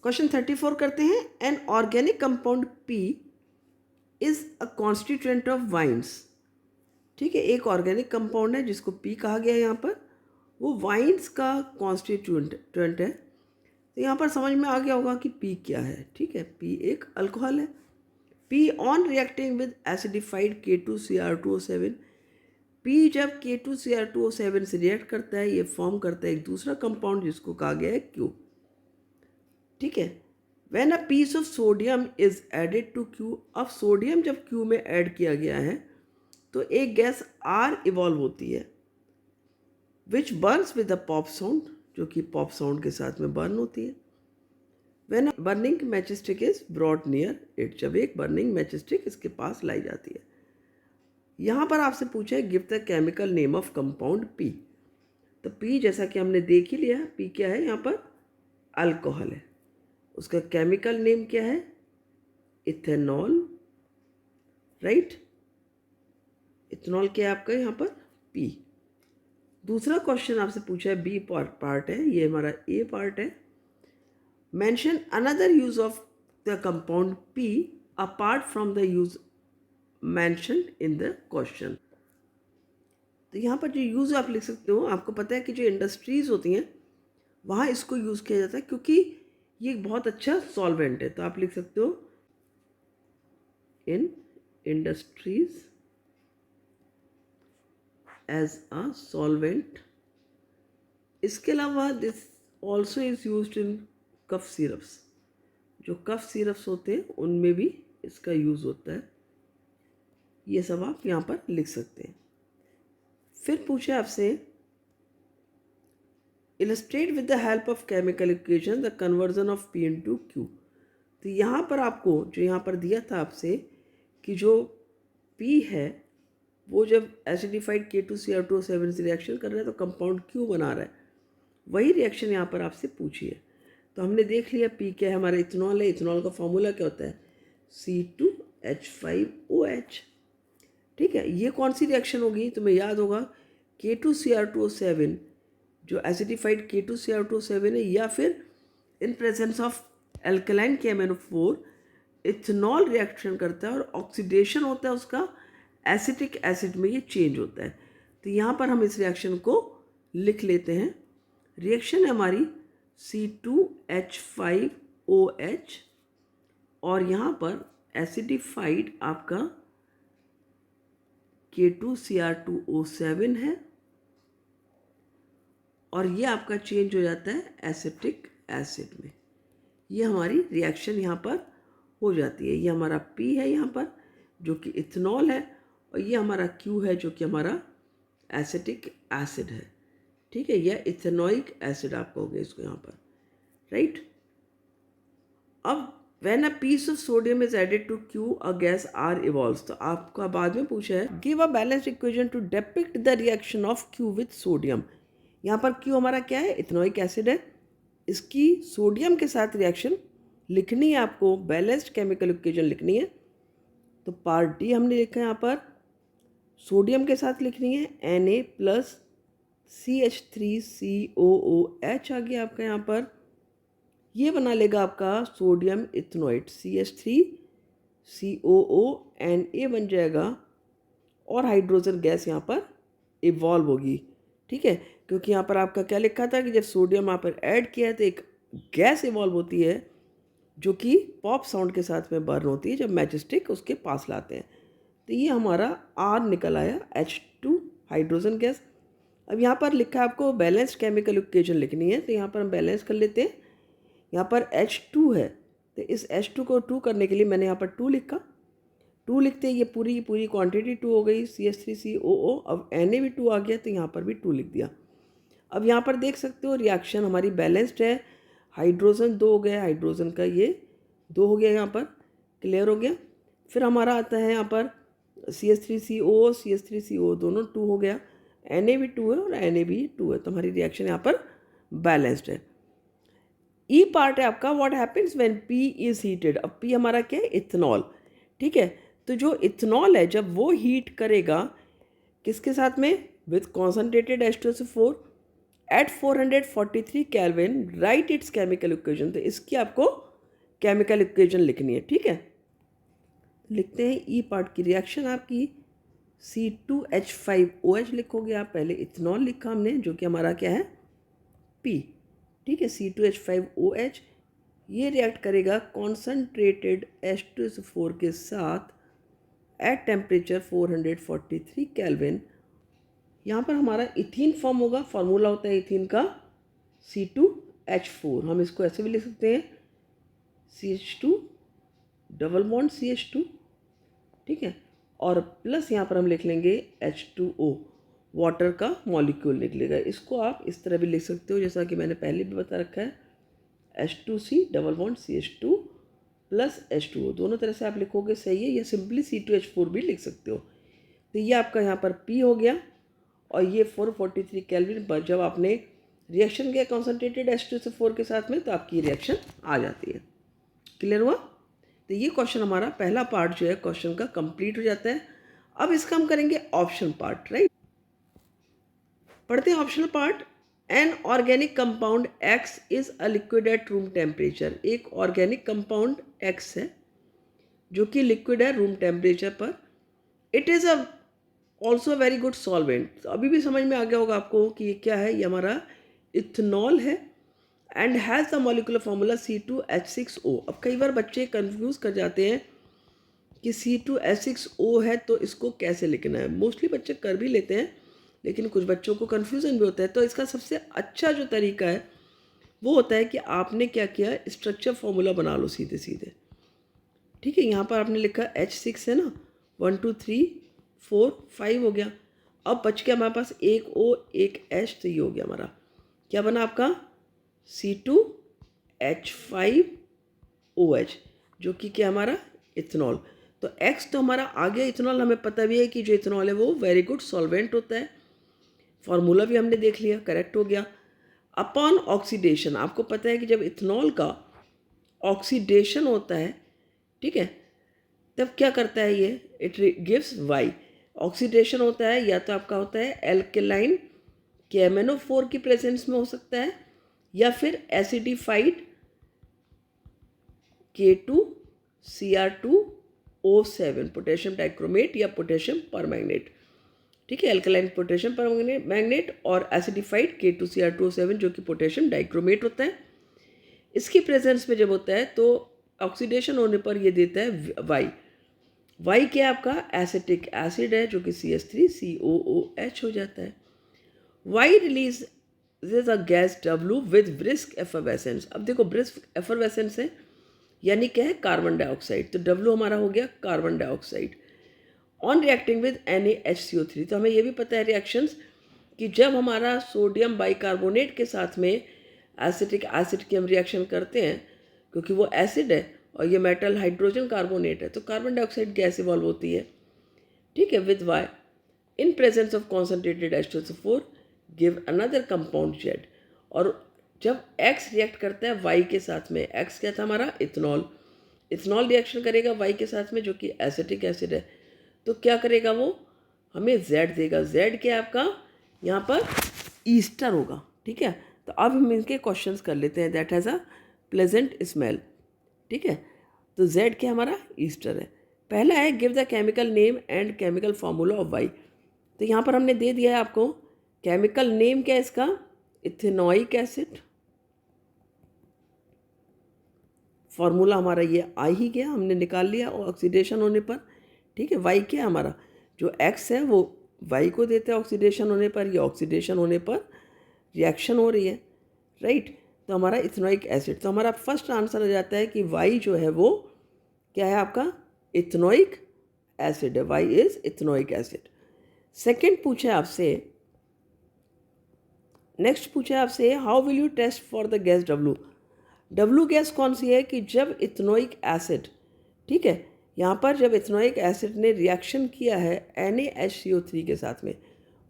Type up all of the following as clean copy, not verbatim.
Question 34 करते हैं। An organic compound P is a constituent of wines. ठीक है, एक ऑर्गेनिक कंपाउंड है जिसको पी कहा गया है यहाँ पर, वो वाइन्स का कॉन्स्टिट्यूएंट है। तो यहाँ पर समझ में आ गया होगा कि पी क्या है। ठीक है, पी एक अल्कोहल है। P on reacting with acidified K2Cr2O7, P जब K2Cr2O7 से रिएक्ट करता है ये फॉर्म करता है एक दूसरा कंपाउंड जिसको कहा गया है Q। ठीक है, when a piece of sodium is added to Q, अब सोडियम जब Q में ऐड किया गया है तो एक गैस R इवॉल्व होती है, which burns with a pop sound, जो कि पॉप साउंड के साथ में बर्न होती है। When a burning matchstick is brought near it, जब एक बर्निंग मैचस्टिक इसके पास लाई जाती है। यहाँ पर आपसे पूछा है give the chemical name of compound P. तो पी जैसा कि हमने देख ही लिया, पी क्या है यहाँ पर, अल्कोहल है। उसका केमिकल नेम क्या है, इथेनॉल, राइट। इथेनॉल क्या है आपका यहाँ पर, पी। दूसरा क्वेश्चन आपसे पूछा है, बी पार्ट है, ये हमारा ए पार्ट है। Mention another use of the compound P apart from the use mentioned in the question. तो यहाँ पर जो यूज़ आप लिख सकते हो, आपको पता है कि जो इंडस्ट्रीज़ होती हैं वहाँ इसको यूज़ किया जाता है क्योंकि ये एक बहुत अच्छा सॉल्वेंट है। तो आप लिख सकते हो in industries as a solvent. इसके अलावा this also is used in cough syrups, जो कफ सिरप्स होते हैं उनमें भी इसका यूज़ होता है। ये सब आप यहाँ पर लिख सकते हैं। फिर पूछे आपसे, illustrate with the help of chemical equation the conversion of P into Q. तो यहाँ पर आपको जो यहाँ पर दिया था आपसे कि जो पी है वो जब एसिडिफाइड K2Cr2O7 से रिएक्शन कर रहा है तो कंपाउंड क्यू बना रहा है, वही रिएक्शन यहाँ पर आपसे पूछी है। तो हमने देख लिया पी क्या है, हमारा इथेनॉल है। इथेनॉल का फॉर्मूला क्या होता है, C2H5OH। ठीक है, ये कौन सी रिएक्शन होगी, तुम्हें याद होगा K2Cr2O7 जो एसिडिफाइड K2Cr2O7 है, या फिर इन presence of alkaline KMnO4 ethanol reaction करता है और ऑक्सीडेशन होता है उसका एसिटिक एसिड में, ये चेंज होता है। तो यहाँ पर हम इस रिएक्शन को लिख लेते हैं। रिएक्शन है हमारी C2H5OH और यहाँ पर एसिडिफाइड आपका K2Cr2O7 है और ये आपका चेंज हो जाता है एसिटिक एसिड में। ये हमारी रिएक्शन यहाँ पर हो जाती है। ये हमारा P है यहाँ पर जो कि इथेनॉल है और ये हमारा Q है जो कि हमारा एसिटिक एसिड है। ठीक है, यह इथेनोइक एसिड आपका हो गया इसको यहाँ पर, राइट। अब when a piece of sodium is added to Q a gas R evolves. तो आपका बाद में पूछा है give a balanced equation to depict the reaction of Q with sodium. यहाँ पर Q हमारा क्या है, इथेनोइक एसिड है। इसकी सोडियम के साथ रिएक्शन लिखनी है आपको, बैलेंस्ड केमिकल इक्वेशन लिखनी है। तो पार्ट डी हमने लिखा है यहाँ पर, सोडियम के साथ लिखनी है Na प्लस CH3COOH आ गया आपका यहाँ पर। ये बना लेगा आपका सोडियम इथेनोइट, CH3COO, बन जाएगा और हाइड्रोजन गैस यहाँ पर इवॉल्व होगी। ठीक है, क्योंकि यहाँ पर आपका क्या लिखा था कि जब सोडियम यहाँ पर ऐड किया है तो एक गैस इवॉल्व होती है जो कि पॉप साउंड के साथ में बर्न होती है जब मैचस्टिक उसके पास लाते हैं। तो ये हमारा R निकल आया, H2 हाइड्रोजन गैस। अब यहाँ पर लिखा है आपको बैलेंस्ड केमिकल इक्वेशन लिखनी है, तो यहाँ पर हम बैलेंस कर लेते हैं। यहाँ पर H2 है तो इस H2 को 2 करने के लिए मैंने यहाँ पर 2 लिखा। 2 लिखते ये पूरी पूरी क्वांटिटी 2 हो गई, CH3COO। अब Na भी 2 आ गया तो यहाँ पर भी 2 लिख दिया। अब यहाँ पर देख सकते हो रिएक्शन हमारी बैलेंस्ड है, हाइड्रोजन 2 हो गया, हाइड्रोजन का ये 2 हो गया, यहाँ पर क्लियर हो गया। फिर हमारा आता है यहाँ पर CH3COO, CH3CO दोनों 2 हो गया, Na भी 2 है और Na भी 2 है, तो हमारी रिएक्शन यहाँ पर बैलेंस्ड है। ई पार्ट है आपका, what happens when P is heated. अब पी हमारा क्या है, इथेनॉल। ठीक है, तो जो इथेनॉल है जब वो हीट करेगा किसके साथ में, with concentrated H2SO4 at 443 kelvin right it's chemical equation. तो इसकी आपको केमिकल इक्वेशन लिखनी है, ठीक है। लिखते हैं ई पार्ट की रिएक्शन आपकी C2H5OH लिखोगे आप। पहले इथेनॉल लिखा हमने जो कि हमारा क्या है P, ठीक है। C2H5OH ये रिएक्ट करेगा कॉन्सनट्रेटेड H2SO4 के साथ एट टेम्परेचर 443 केल्विन। यहाँ पर हमारा इथीन फॉर्म होगा, फार्मूला होता है इथीन का C2H4। हम इसको ऐसे भी लिख सकते हैं CH2 डबल बॉन्ड CH2, ठीक है। और प्लस यहाँ पर हम लिख लेंगे H2O, वाटर का मॉलिक्यूल निकलेगा। इसको आप इस तरह भी लिख सकते हो जैसा कि मैंने पहले भी बता रखा है, H2C double bond CH2 plus H2O, दोनों तरह से आप लिखोगे सही है, या सिंपली C2H4 भी लिख सकते हो। तो ये आपका यहाँ पर P हो गया, और ये 443 केल्विन पर जब आपने रिएक्शन किया कॉन्सनट्रेटेड H2SO4 के साथ में, तो आपकी रिएक्शन आ जाती है। क्लियर हुआ? तो ये क्वेश्चन हमारा पहला पार्ट जो है क्वेश्चन का कंप्लीट हो जाता है। अब इसका हम करेंगे ऑप्शन पार्ट, राइट। पढ़ते हैं optional part. N organic compound X is a liquid at room temperature. एक ऑर्गेनिक कंपाउंड X है जो कि लिक्विड है रूम टेम्परेचर पर। It is a also very good solvent. तो अभी भी समझ में आ गया होगा आपको कि ये क्या है, ये हमारा इथेनॉल है। And has the molecular formula C2H6O। अब कई बार बच्चे कंफ्यूज कर जाते हैं कि C2H6O है तो इसको कैसे लिखना है। मोस्टली बच्चे कर भी लेते हैं, लेकिन कुछ बच्चों को कन्फ्यूज़न भी होता है। तो इसका सबसे अच्छा जो तरीका है वो होता है कि आपने क्या किया, स्ट्रक्चर फॉर्मूला बना लो सीधे सीधे, ठीक है। यहाँ पर आपने लिखा H6 है ना, 1 2 3 4 5 हो गया। अब बच गया हमारे पास एक O एक H, तो ये हो गया हमारा क्या बना आपका C2H5OH, जो कि क्या हमारा इथेनॉल। तो X तो हमारा आ गया इथेनॉल। हमें पता भी है कि जो इथेनॉल है वो वेरी गुड सॉल्वेंट होता है। फार्मूला भी हमने देख लिया, करेक्ट हो गया। अपॉन ऑक्सीडेशन, आपको पता है कि जब इथेनॉल का ऑक्सीडेशन होता है, ठीक है, तब क्या करता है ये, इट गिव्स वाई। ऑक्सीडेशन होता है या तो आपका होता है एल्केलाइन KMnO4 की प्रेजेंस में हो सकता है, या फिर एसिडिफाइड K2Cr2O7 पोटेशियम डाइक्रोमेट या पोटेशियम परमैंगनेट, ठीक है। एल्कलाइन पोटेशियम परमैंगनेट और एसिडिफाइड K2Cr2O7 जो कि पोटेशियम डाइक्रोमेट होता है। इसकी प्रेजेंस में जब होता है तो ऑक्सीडेशन होने पर ये देता है वाई। वाई क्या आपका एसिटिक एसिड है जो कि CH3COOH हो जाता है। Y release a gas W with brisk effervescence. अब देखो ब्रिस्क एफरवेसेंस है यानी क्या है, कार्बन डाइऑक्साइड। तो W हमारा हो गया carbon dioxide on reacting with NaHCO3। तो हमें ये भी पता है रिएक्शंस कि जब हमारा सोडियम बाइकार्बोनेट के साथ में एसिटिक एसिड की हम रिएक्शन करते हैं, क्योंकि वो एसिड है और ये मेटल हाइड्रोजन कार्बोनेट है, तो कार्बन डाइऑक्साइड गैस इवॉल्व होती है, ठीक है, with Y in presence of concentrated H2SO4 give another compound Z। और जब X रिएक्ट करता है Y के साथ में, X क्या था हमारा इथेनॉल, इथेनॉल रिएक्शन करेगा Y के साथ में जो कि एसिटिक एसिड है, तो क्या करेगा वो, हमें Z देगा। Z क्या आपका यहाँ पर ईस्टर होगा, ठीक है। तो अब हम इनके क्वेश्चंस कर लेते हैं। That has a pleasant smell, ठीक है। तो Z क्या हमारा ईस्टर है। पहला है give the chemical name and chemical formula of Y. तो यहाँ पर हमने दे दिया है आपको केमिकल नेम क्या है इसका, इथेनोइक एसिड। फार्मूला हमारा ये आ ही गया, हमने निकाल लिया ऑक्सीडेशन होने पर, ठीक है। वाई क्या है हमारा, जो X है वो वाई को देता है ऑक्सीडेशन होने पर, ये ऑक्सीडेशन होने पर रिएक्शन हो रही है, राइट। तो हमारा इथेनोइक एसिड, तो हमारा फर्स्ट आंसर आ जाता है कि वाई जो है वो क्या है आपका इथेनोइक एसिड है। Y is ethanoic acid. Second पूछा आपसे, नेक्स्ट पूछा आपसे how will you test for the gas W। W gas कौन सी है कि जब इथेनोइक एसिड, ठीक है, यहाँ पर जब इथेनोइक एसिड ने रिएक्शन किया है NaHCO3 के साथ में,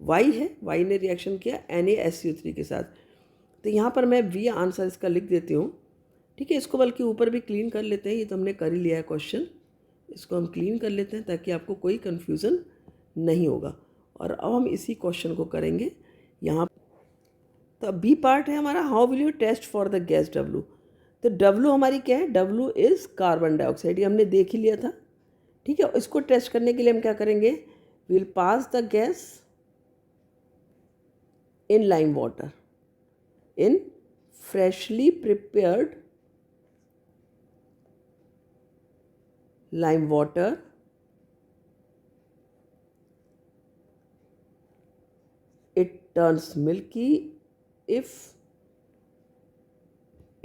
वाई है, वाई ने रिएक्शन किया NaHCO3 के साथ, तो यहाँ पर मैं V आंसर इसका लिख देती हूँ, ठीक है। इसको बल्कि ऊपर भी क्लीन कर लेते हैं, ये तो हमने कर ही लिया है क्वेश्चन, इसको हम क्लीन कर लेते हैं ताकि आपको कोई कन्फ्यूज़न नहीं होगा। और अब हम इसी क्वेश्चन को करेंगे यहाँ। तो बी पार्ट है हमारा, how will you test for the gas W. तो डब्लू हमारी क्या है, डब्लू इज़ कार्बन डाइऑक्साइड, ये हमने देख ही लिया था। ठीक है, इसको टेस्ट करने के लिए हम क्या करेंगे, will pass the gas in lime water, in freshly prepared lime water, it turns milky. If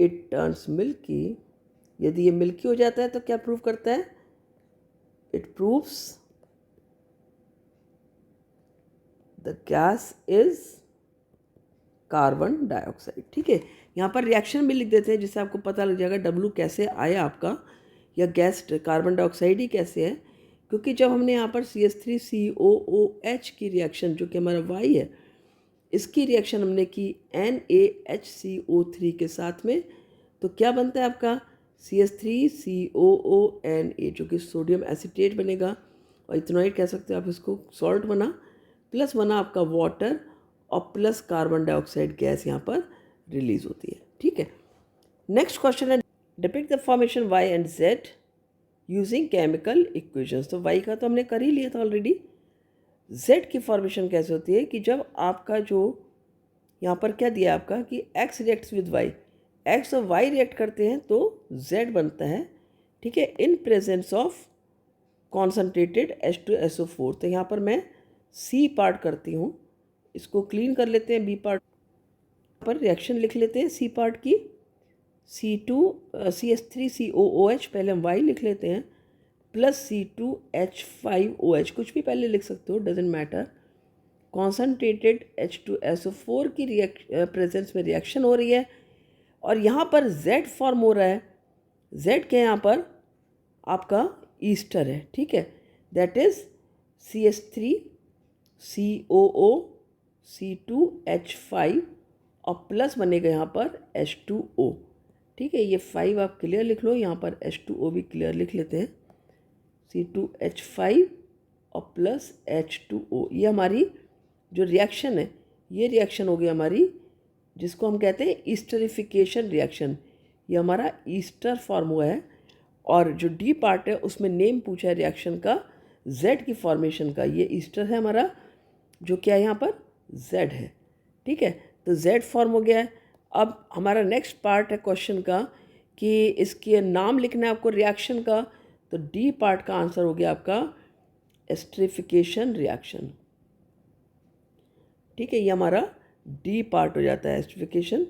it turns milky, यदि ये मिल्की हो जाता है तो क्या प्रूव करता है, it proves the gas is carbon dioxide. ठीक है, यहाँ पर रिएक्शन भी लिख देते हैं जिससे आपको पता लग जाएगा डब्लू कैसे आया आपका, या गैस कार्बन डाइऑक्साइड ही कैसे है। क्योंकि जब हमने यहाँ पर CH3COOH की रिएक्शन, जो कि हमारा Y है, इसकी रिएक्शन हमने की NaHCO3 के साथ में, तो क्या बनता है आपका CH3COONA, जो कि सोडियम एसीटेट बनेगा, और इथेनॉइड कह सकते हो आप इसको, सॉल्ट बना, प्लस बना आपका वाटर, और प्लस कार्बन डाइऑक्साइड गैस यहाँ पर रिलीज होती है। ठीक है, नेक्स्ट क्वेश्चन है, depict the formation Y and Z using chemical equations. तो Y का तो हमने कर ही लिया था ऑलरेडी। Z की फॉर्मेशन कैसे होती है कि जब आपका जो यहाँ पर क्या दिया आपका कि X reacts with Y, X और Y रिएक्ट करते हैं तो Z बनता है। ठीक है, इन प्रेजेंस ऑफ कॉन्सनट्रेटेड H2SO4। तो यहाँ पर मैं C पार्ट करती हूँ, इसको क्लीन कर लेते हैं। B पार्ट पर रिएक्शन लिख लेते हैं C पार्ट की, CH3COOH पहले हम Y लिख लेते हैं, प्लस C2H5OH, कुछ भी पहले लिख सकते हो, डजेंट मैटर। कॉन्सनट्रेटेड H2SO4 की प्रेजेंस में रिएक्शन हो रही है, और यहाँ पर Z फॉर्म हो रहा है। Z के यहाँ पर आपका ईस्टर है। ठीक है, दैट इज CH3COO C2H5 और प्लस बनेगा यहाँ पर H2O। ठीक है, ये 5 आप क्लियर लिख लो, यहाँ पर H2O भी क्लियर लिख लेते हैं, C2H5 और प्लस H2O। ये हमारी जो रिएक्शन है, ये रिएक्शन हो गई हमारी, जिसको हम कहते हैं ईस्टरिफिकेशन रिएक्शन। ये हमारा ईस्टर फॉर्म हुआ है, और जो डी पार्ट है उसमें नेम पूछा है रिएक्शन का, Z की फॉर्मेशन का, ये ईस्टर है हमारा, जो क्या है यहाँ पर Z है। ठीक है, तो Z फॉर्म हो गया है। अब हमारा नेक्स्ट पार्ट है क्वेश्चन का कि इसके नाम लिखना है आपको रिएक्शन का, तो डी पार्ट का आंसर हो गया आपका एस्टरिफिकेशन रिएक्शन। ठीक है, ये हमारा डी पार्ट हो जाता है, esterification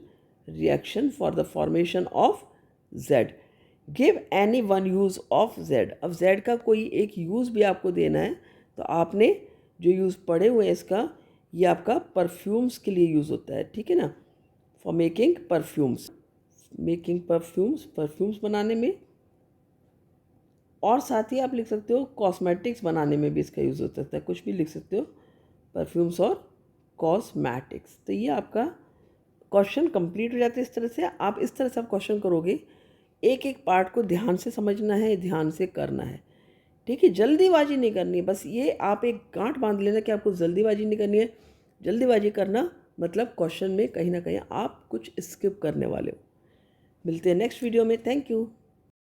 reaction for the formation of Z। Give any one use of Z। अब Z का कोई एक यूज़ भी आपको देना है, तो आपने जो यूज़ पढ़े हुए हैं इसका, ये आपका परफ्यूम्स के लिए यूज़ होता है। ठीक है ना, फॉर मेकिंग परफ्यूम्स, परफ्यूम्स बनाने में, और साथ ही आप लिख सकते हो कॉस्मेटिक्स बनाने में भी इसका यूज़ हो सकता है, कुछ भी लिख सकते हो, परफ्यूम्स और कॉस्मेटिक्स। तो ये आपका क्वेश्चन कंप्लीट हो जाता है। इस तरह से आप क्वेश्चन करोगे, एक एक पार्ट को ध्यान से समझना है, ध्यान से करना है। ठीक है, जल्दीबाजी नहीं करनी है, बस ये आप एक गांठ बांध लेना कि आपको जल्दीबाजी नहीं करनी है। जल्दीबाजी करना मतलब क्वेश्चन में कहीं ना कहीं आप कुछ स्किप करने वाले हो। मिलते हैं नेक्स्ट वीडियो में। Thank you.